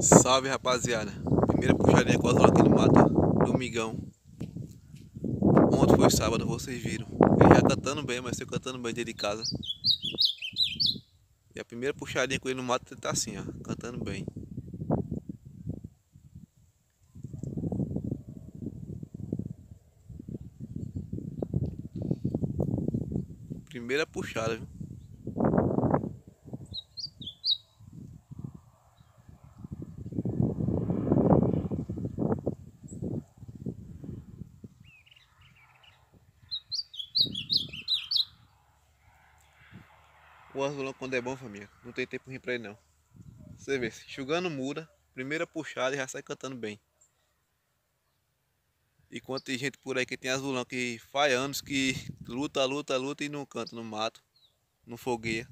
Salve, rapaziada. Primeira puxadinha com as rolas aqui no mato, domingão. Ontem foi sábado, vocês viram. Ele já cantando bem, mas eu cantando bem dentro de casa. E a primeira puxadinha com ele no mato, ele tá assim, ó, cantando bem. Primeira puxada, viu? O azulão quando é bom, família, não tem tempo ruim pra ele não. Você vê, enxugando muda, primeira puxada e já sai cantando bem. Enquanto tem gente por aí que tem azulão que faz anos que luta e não canta no mato, não fogueia.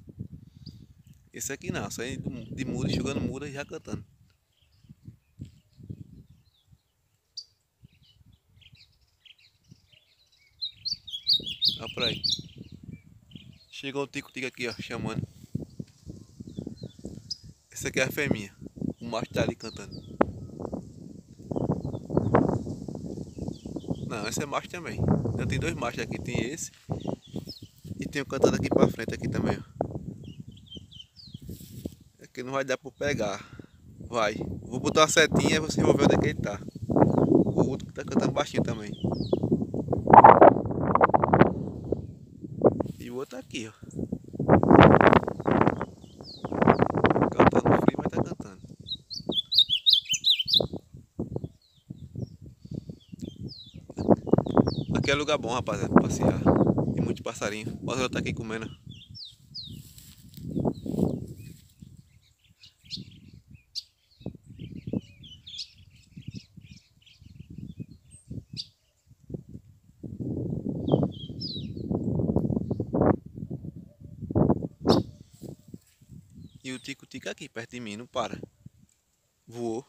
Esse aqui não, sai de muda, enxugando muda e já cantando. Olha pra aí. Chegou o tico-tico aqui, ó, chamando. Esse aqui é a fêmea. O macho tá ali cantando. Não, esse é macho também. Eu tenho dois machos aqui, tem esse e tem um cantando aqui pra frente aqui também, ó. Aqui não vai dar pra pegar. Vai. Vou botar uma setinha e você vai ver onde é que ele tá. O outro que tá cantando baixinho também. E o outro aqui, ó. Cantando frio, mas tá cantando. Aqui é lugar bom, rapaziada, pra passear. Tem muito passarinho. O Azul tá aqui comendo. E o tico-tico aqui perto de mim, não para. Voou.